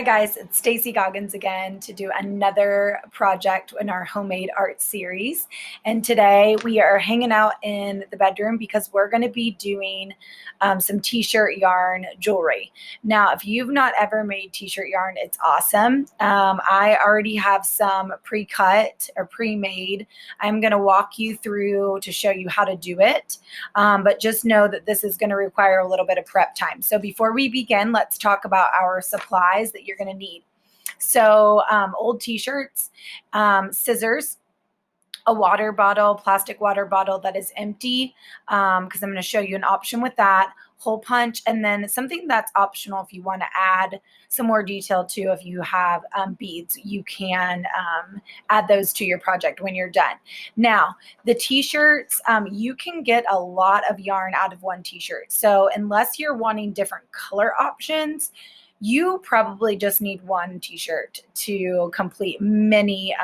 Hi guys, it's Stacy Goggins again to do another project in our homemade art series. And today we are hanging out in the bedroom because we're going to be doing some t-shirt yarn jewelry. Now, if you've not ever made t-shirt yarn, it's awesome. I already have some pre-cut or pre-made. I'm going to walk you through to show you how to do it. But just know that this is going to require a little bit of prep time. So before we begin, let's talk about our supplies that you're going to need. So old t-shirts, scissors, a water bottle, plastic water bottle that is empty, because I'm going to show you an option with that, hole punch, and then something that's optional if you want to add some more detail too. If you have beads, you can add those to your project when you're done. Now, the t-shirts, you can get a lot of yarn out of one t-shirt. So unless you're wanting different color options, you probably just need one t-shirt to complete many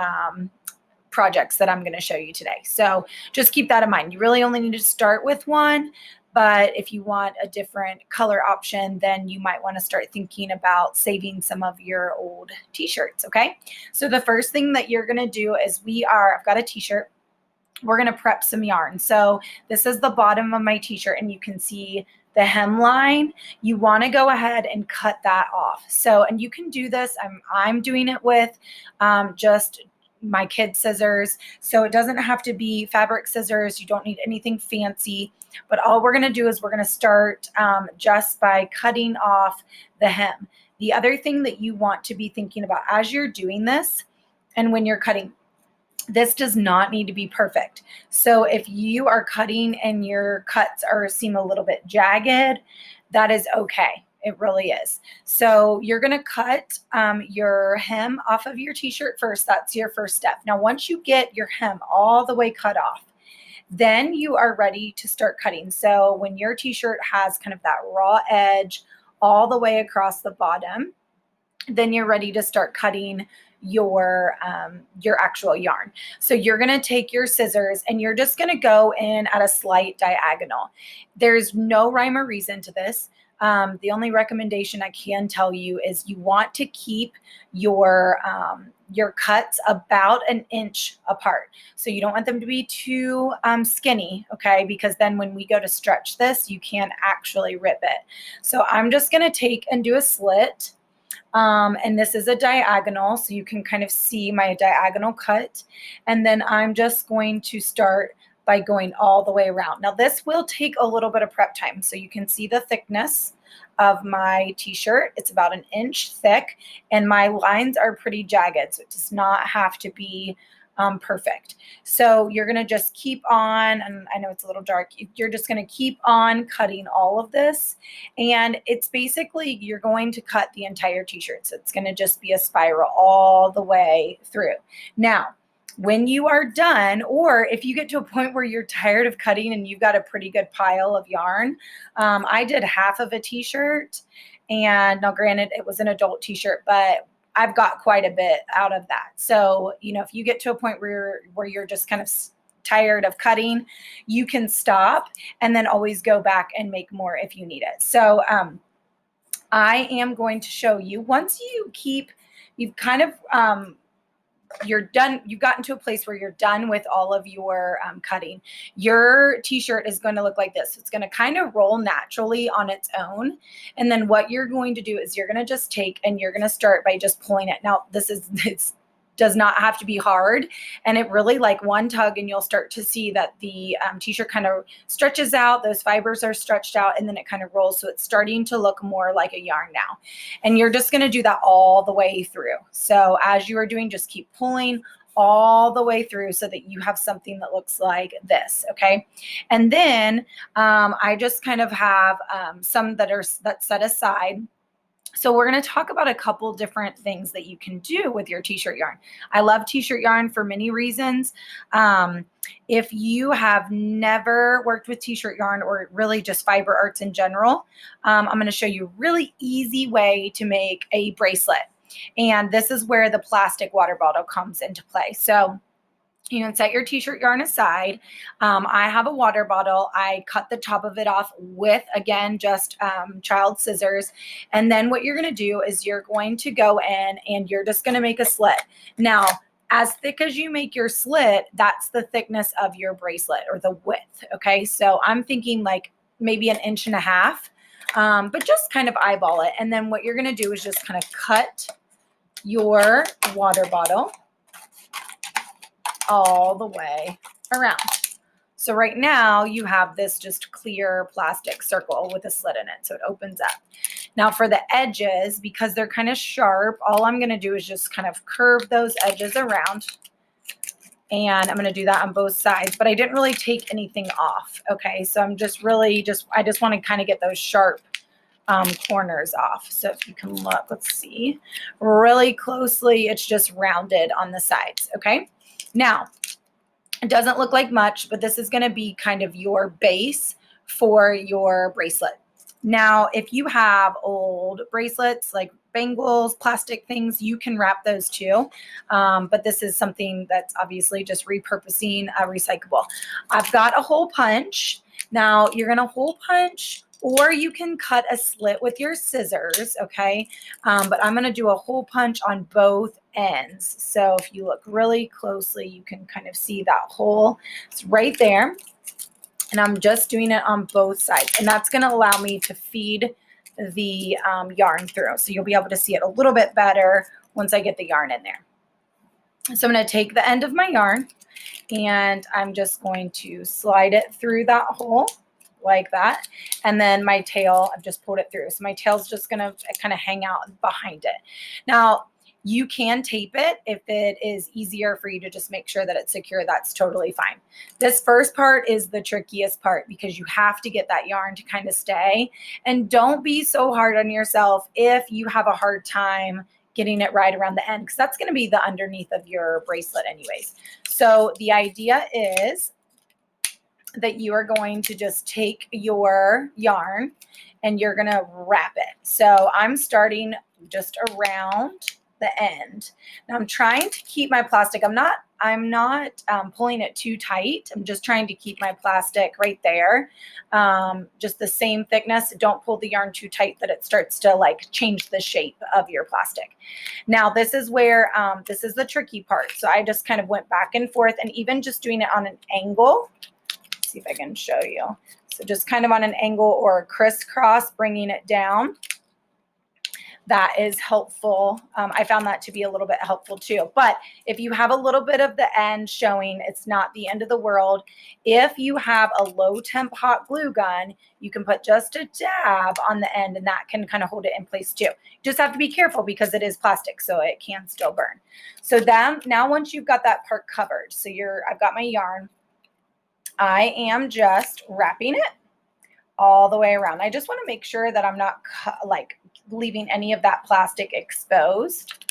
projects that I'm going to show you today. So just keep that in mind. You really only need to start with one, but if you want a different color option, then you might want to start thinking about saving some of your old t-shirts, okay? So the first thing that you're going to do is I've got a t-shirt. We're going to prep some yarn. So this is the bottom of my t-shirt, and you can see the hemline. You want to go ahead and cut that off. So, and you can do this. I'm doing it with just my kid's scissors. So it doesn't have to be fabric scissors. You don't need anything fancy. But all we're going to do is we're going to start just by cutting off the hem. The other thing that you want to be thinking about as you're doing this and when you're cutting, this does not need to be perfect. So if you are cutting and your cuts seem a little bit jagged, that is okay. It really is. So you're going to cut your hem off of your t-shirt first. That's your first step. Now, once you get your hem all the way cut off, then you are ready to start cutting. So when your t-shirt has kind of that raw edge all the way across the bottom, then you're ready to start cutting your actual yarn. So you're going to take your scissors and you're just going to go in at a slight diagonal. There's no rhyme or reason to this. The only recommendation I can tell you is you want to keep your cuts about an inch apart. So you don't want them to be too skinny, okay? Because then when we go to stretch this, you can actually rip it. So I'm just going to take and do a slit. And this is a diagonal, so you can kind of see my diagonal cut. And then I'm just going to start by going all the way around. Now this will take a little bit of prep time. So you can see the thickness of my t-shirt. It's about an inch thick, and my lines are pretty jagged, so it does not have to be perfect. So you're going to just keep on, and I know it's a little dark, you're just going to keep on cutting all of this. And it's basically, you're going to cut the entire t-shirt. So it's going to just be a spiral all the way through. Now, when you are done, or if you get to a point where you're tired of cutting and you've got a pretty good pile of yarn, I did half of a t-shirt, and now granted it was an adult t-shirt, but I've got quite a bit out of that. So, if you get to a point where you're just kind of tired of cutting, you can stop and then always go back and make more if you need it. So I am going to show you, once you've kind of, you're done, you've gotten to a place where you're done with all of your cutting, your t-shirt is going to look like this. It's going to kind of roll naturally on its own. And then what you're going to do is you're going to just take and you're going to start by just pulling it. Now it does not have to be hard, and it really, like one tug and you'll start to see that the t-shirt kind of stretches out, those fibers are stretched out, and then it kind of rolls. So it's starting to look more like a yarn now. And you're just going to do that all the way through. So as you are doing, just keep pulling all the way through so that you have something that looks like this, okay? And then I just kind of have some that's set aside. So we're going to talk about a couple different things that you can do with your t-shirt yarn. I love t-shirt yarn for many reasons. If you have never worked with t-shirt yarn, or really just fiber arts in general, I'm going to show you a really easy way to make a bracelet. And this is where the plastic water bottle comes into play. So You can set your t-shirt yarn aside. I have a water bottle. I cut the top of it off with, again, just child scissors. And then what you're going to do is you're going to go in and you're just going to make a slit. Now, as thick as you make your slit, that's the thickness of your bracelet, or the width. Okay, so I'm thinking like maybe 1.5 inches, but just kind of eyeball it. And then what you're going to do is just kind of cut your water bottle all the way around. So right now you have this just clear plastic circle with a slit in it, so it opens up. Now for the edges, because they're kind of sharp, all I'm going to do is just kind of curve those edges around. And I'm going to do that on both sides, but I didn't really take anything off. Okay, so I'm just really I just want to kind of get those sharp corners off. So if you can look, let's see really closely, it's just rounded on the sides. Okay. Now, it doesn't look like much, but this is going to be kind of your base for your bracelet. Now, if you have old bracelets like bangles, plastic things, you can wrap those too. But this is something that's obviously just repurposing recyclable. I've got a hole punch. Now, you're going to hole punch, or you can cut a slit with your scissors, okay? But I'm going to do a hole punch on both ends. So if you look really closely, you can kind of see that hole. It's right there. And I'm just doing it on both sides. And that's going to allow me to feed the yarn through. So you'll be able to see it a little bit better once I get the yarn in there. So I'm going to take the end of my yarn and I'm just going to slide it through that hole like that. And then my tail, I've just pulled it through. So my tail's just going to kind of hang out behind it. Now, you can tape it if it is easier for you to just make sure that it's secure. That's totally fine. This first part is the trickiest part because you have to get that yarn to kind of stay. And don't be so hard on yourself if you have a hard time getting it right around the end, because that's going to be the underneath of your bracelet anyways. So the idea is that you are going to just take your yarn and you're going to wrap it. So I'm starting just around the end. Now I'm trying to keep my plastic. I'm not pulling it too tight. I'm just trying to keep my plastic right there. Just the same thickness. Don't pull the yarn too tight that it starts to like change the shape of your plastic. Now this is where, this is the tricky part. So I just kind of went back and forth, and even just doing it on an angle. Let's see if I can show you. So just kind of on an angle or a crisscross, bringing it down. That is helpful. I found that to be a little bit helpful too. But if you have a little bit of the end showing, it's not the end of the world. If you have a low temp hot glue gun, you can put just a dab on the end and that can kind of hold it in place too. You just have to be careful because it is plastic, so it can still burn. So then now once you've got that part covered, so I've got my yarn, I am just wrapping it all the way around. I just want to make sure that I'm not like leaving any of that plastic exposed.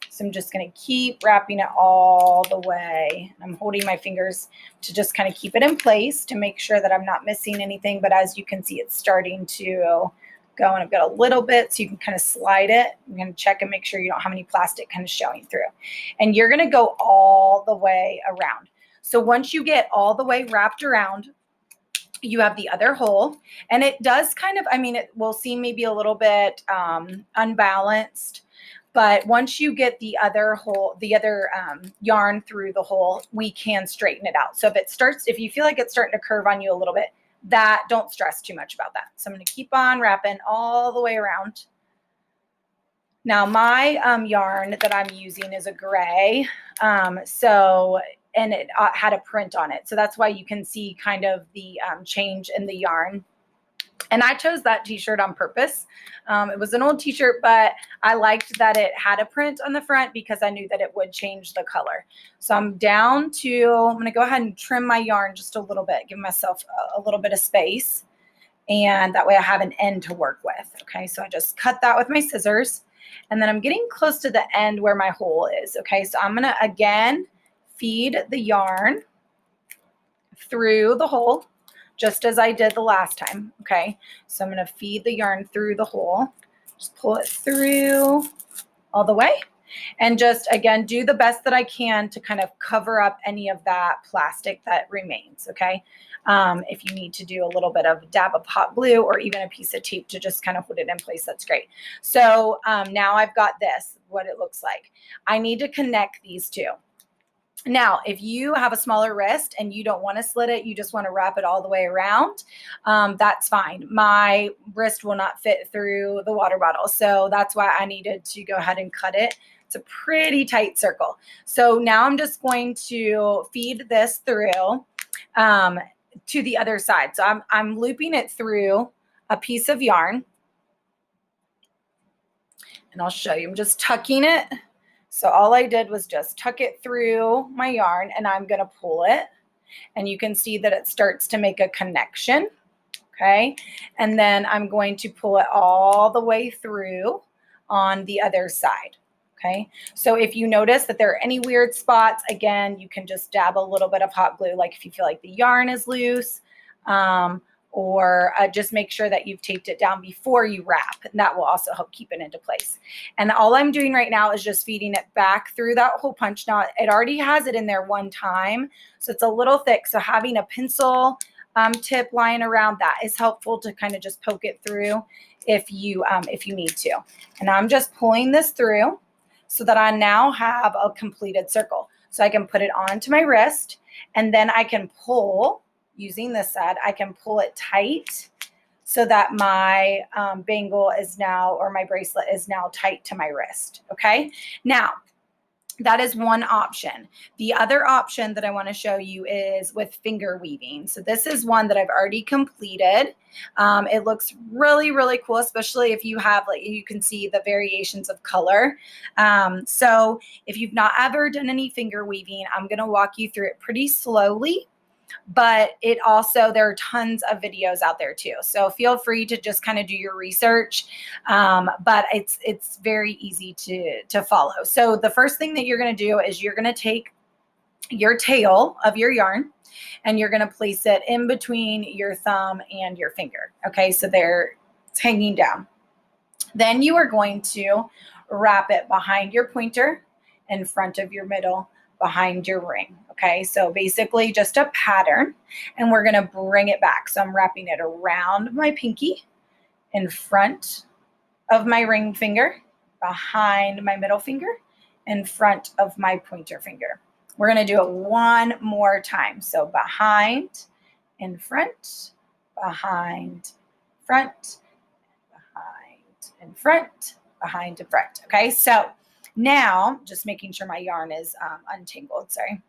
So I'm just going to keep wrapping it all the way. I'm holding my fingers to just kind of keep it in place to make sure that I'm not missing anything. But as you can see, it's starting to go, and I've got a little bit, so you can kind of slide it. I'm going to check and make sure you don't have any plastic kind of showing through. And you're going to go all the way around. So once you get all the way wrapped around, you have the other hole, and it does kind of, I mean, it will seem maybe a little bit unbalanced, but once you get the other hole, the other yarn through the hole, we can straighten it out. So if you feel like it's starting to curve on you a little bit, don't stress too much about that. So I'm going to keep on wrapping all the way around. Now my yarn that I'm using is a gray, and it had a print on it. So that's why you can see kind of the change in the yarn. And I chose that t-shirt on purpose. It was an old t-shirt, but I liked that it had a print on the front because I knew that it would change the color. So I'm going to go ahead and trim my yarn just a little bit, give myself a little bit of space. And that way I have an end to work with. Okay, so I just cut that with my scissors. And then I'm getting close to the end where my hole is. Okay, so I'm gonna, again, feed the yarn through the hole, just as I did the last time, okay? So I'm gonna feed the yarn through the hole, just pull it through all the way. And just, again, do the best that I can to kind of cover up any of that plastic that remains, okay? If you need to do a little bit of dab of hot glue or even a piece of tape to just kind of hold it in place, that's great. So now I've got this, what it looks like. I need to connect these two. Now, if you have a smaller wrist and you don't want to slit it, you just want to wrap it all the way around, that's fine. My wrist will not fit through the water bottle. So that's why I needed to go ahead and cut it. It's a pretty tight circle. So now I'm just going to feed this through to the other side. So I'm looping it through a piece of yarn. And I'll show you. I'm just tucking it. So all I did was just tuck it through my yarn, and I'm going to pull it. And you can see that it starts to make a connection. Okay. And then I'm going to pull it all the way through on the other side. Okay. So if you notice that there are any weird spots, again, you can just dab a little bit of hot glue, like if you feel like the yarn is loose, or just make sure that you've taped it down before you wrap, and that will also help keep it into place. And all I'm doing right now is just feeding it back through that hole punch. Now it already has it in there one time, so it's a little thick. So having a pencil tip lying around that is helpful to kind of just poke it through if you need to. And I'm just pulling this through so that I now have a completed circle. So I can put it onto my wrist, and then I can pull. Using this side, I can pull it tight so that my bangle is now, or my bracelet is now tight to my wrist. Okay. Now, that is one option. The other option that I want to show you is with finger weaving. So this is one that I've already completed. It looks really, really cool, especially if you have, like, you can see the variations of color. So if you've not ever done any finger weaving, I'm going to walk you through it pretty slowly. But it also, there are tons of videos out there too. So feel free to just kind of do your research. But it's very easy to follow. So the first thing that you're going to do is you're going to take your tail of your yarn and you're going to place it in between your thumb and your finger. Okay, so it's hanging down. Then you are going to wrap it behind your pointer, in front of your middle, behind your ring. Okay, so basically just a pattern, and we're going to bring it back. So I'm wrapping it around my pinky, in front of my ring finger, behind my middle finger, in front of my pointer finger. We're going to do it one more time. So behind, in front, behind, front, behind, in front, behind, in front. Okay, so now just making sure my yarn is untangled. Sorry.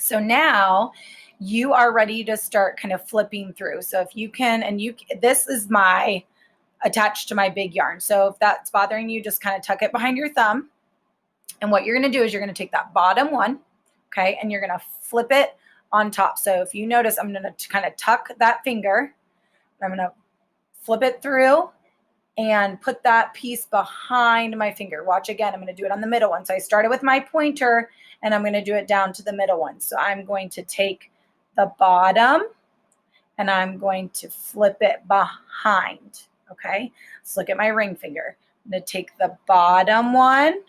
So now you are ready to start kind of flipping through. So if you can, this is my attached to my big yarn. So if that's bothering you, just kind of tuck it behind your thumb. And what you're going to do is you're going to take that bottom one, okay, and you're going to flip it on top. So if you notice, I'm going to kind of tuck that finger. I'm going to flip it through and put that piece behind my finger. Watch again. I'm going to do it on the middle one. So I started with my pointer, and I'm going to do it down to the middle one. So I'm going to take the bottom, and I'm going to flip it behind. Okay, let's look at my ring finger. I'm going to take the bottom one,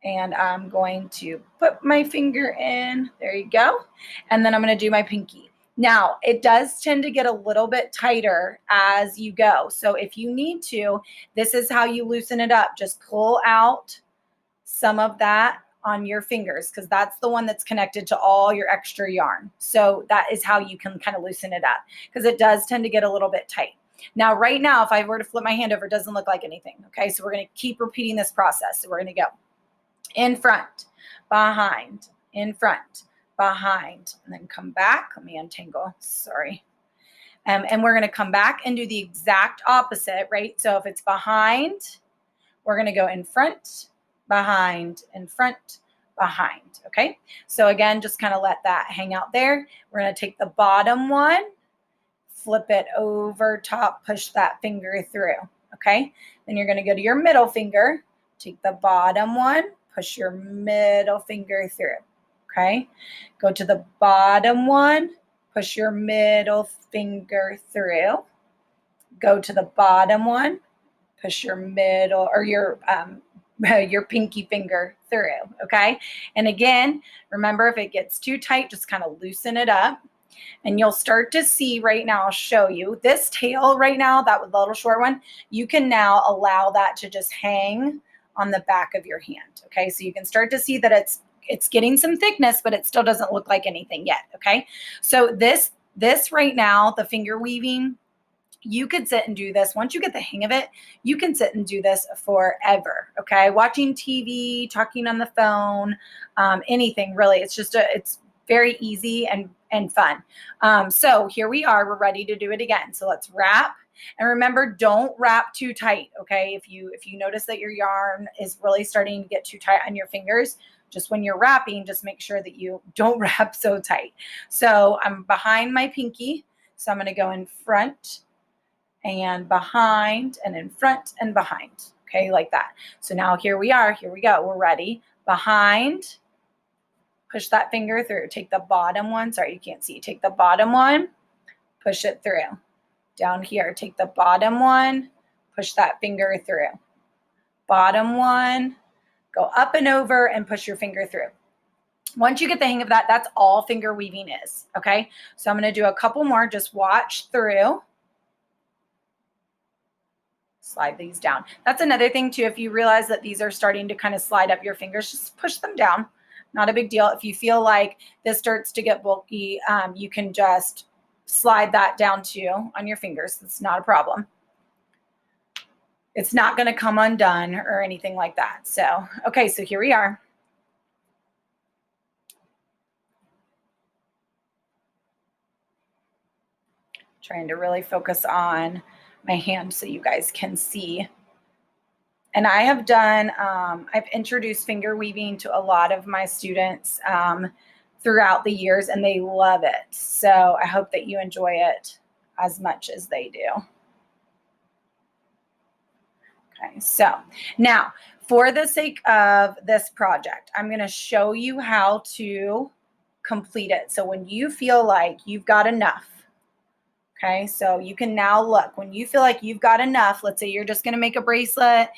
and I'm going to put my finger in. There you go. And then I'm going to do my pinky. Now, it does tend to get a little bit tighter as you go. So if you need to, this is how you loosen it up. Just pull out some of that on your fingers, because that's the one that's connected to all your extra yarn. So that is how you can kind of loosen it up, because it does tend to get a little bit tight. Now, right now, if I were to flip my hand over, it doesn't look like anything. Okay, so we're going to keep repeating this process. So we're going to go in front, behind, in front, behind, and then come back. Let me untangle. Sorry. And we're going to come back and do the exact opposite, right? So if it's behind, we're going to go in front, behind, in front, behind. Okay. So again, just kind of let that hang out there. We're going to take the bottom one, flip it over top, push that finger through. Okay. Then you're going to go to your middle finger, take the bottom one, push your middle finger through. Okay. Go to the bottom one, push your middle finger through. Go to the bottom one, push your middle or your your pinky finger through, okay? And again, remember, if it gets too tight, just kind of loosen it up. And you'll start to see right now, I'll show you this tail right now, that was the little short one. You can now allow that to just hang on the back of your hand, okay? So you can start to see that it's getting some thickness, but it still doesn't look like anything yet, okay? So this right now, the finger weaving, you could sit and do this. Once you get the hang of it, you can sit and do this forever, okay? Watching TV, talking on the phone, anything really. It's just it's very easy and fun. So here we are. We're ready to do it again. So let's wrap. And remember, don't wrap too tight, okay? If you notice that your yarn is really starting to get too tight on your fingers, just when you're wrapping, just make sure that you don't wrap so tight. So I'm behind my pinky. So I'm going to go in front and behind and in front and behind, okay, like that. So now here we are. Here we go. We're ready. Behind. Push that finger through. Take the bottom one. Sorry, you can't see. Take the bottom one. Push it through. Down here, take the bottom one. Push that finger through. Bottom one. Go up and over and push your finger through. Once you get the hang of that, that's all finger weaving is, okay? So I'm going to do a couple more. Just watch through. Slide these down. That's another thing too. If you realize that these are starting to kind of slide up your fingers, just push them down. Not a big deal. If you feel like this starts to get bulky, you can just slide that down too on your fingers. It's not a problem. It's not going to come undone or anything like that. So, okay, so here we are. Trying to really focus on my hand so you guys can see. And I have done, I've introduced finger weaving to a lot of my students throughout the years, and they love it. So I hope that you enjoy it as much as they do. Okay, so now for the sake of this project, I'm going to show you how to complete it. So when you feel like you've got enough, okay, so you can now look. When you feel like you've got enough, let's say you're just going to make a bracelet,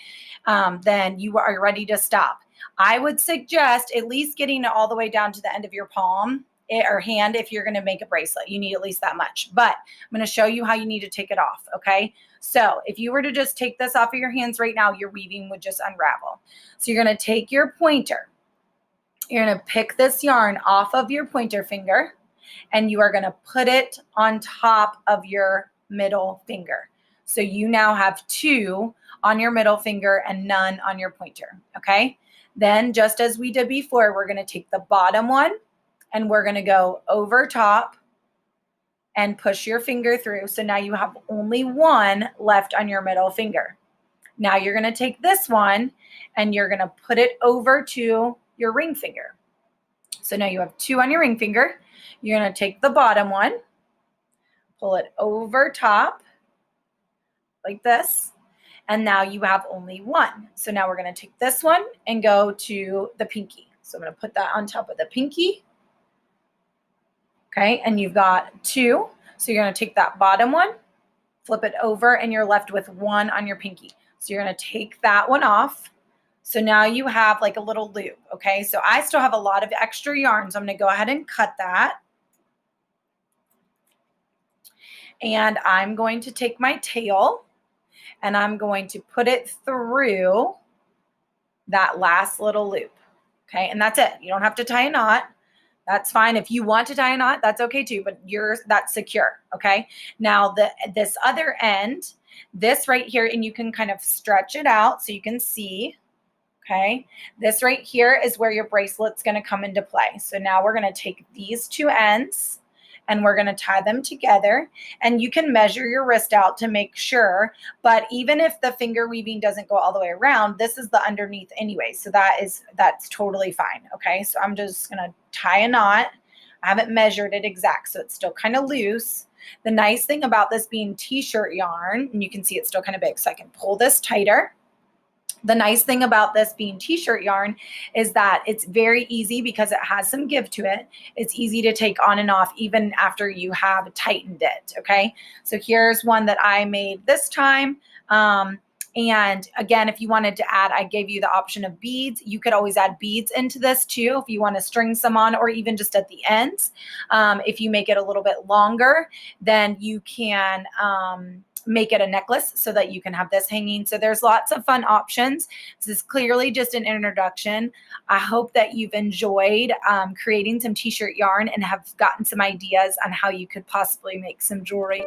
then you are ready to stop. I would suggest at least getting it all the way down to the end of your palm or hand if you're going to make a bracelet. You need at least that much. But I'm going to show you how you need to take it off, okay? So if you were to just take this off of your hands right now, your weaving would just unravel. So you're going to take your pointer. You're going to pick this yarn off of your pointer finger, and you are going to put it on top of your middle finger. So you now have 2 on your middle finger and none on your pointer, okay? Then just as we did before, we're going to take the bottom one and we're going to go over top and push your finger through. So now you have only 1 left on your middle finger. Now you're going to take this one and you're going to put it over to your ring finger. So now you have 2 on your ring finger. You're going to take the bottom one, pull it over top like this, and now you have only 1. So now we're going to take this one and go to the pinky. So I'm going to put that on top of the pinky. Okay, and you've got 2. So you're going to take that bottom one, flip it over, and you're left with 1 on your pinky. So you're going to take that one off. So now you have like a little loop, okay? So I still have a lot of extra yarn, so I'm going to go ahead and cut that. And I'm going to take my tail and I'm going to put it through that last little loop, okay? And that's it. You don't have to tie a knot. That's fine. If you want to tie a knot, that's okay too, but that's secure, okay? Now this other end, this right here, and you can kind of stretch it out so you can see, okay? This right here is where your bracelet's going to come into play. So now we're going to take these 2 ends and we're going to tie them together, and you can measure your wrist out to make sure, but even if the finger weaving doesn't go all the way around, this is the underneath anyway, so that's totally fine, okay? So I'm just going to tie a knot. I haven't measured it exact, so it's still kind of loose. The nice thing about this being t-shirt yarn, and you can see it's still kind of big, so I can pull this tighter. The nice thing about this being t-shirt yarn is that it's very easy because it has some give to it. It's easy to take on and off even after you have tightened it, okay? So here's one that I made this time. And again, if you wanted to add, I gave you the option of beads. You could always add beads into this too if you want to string some on, or even just at the ends. If you make it a little bit longer, then you can make it a necklace so that you can have this hanging. So there's lots of fun options. This is clearly just an introduction. I hope that you've enjoyed creating some t-shirt yarn and have gotten some ideas on how you could possibly make some jewelry.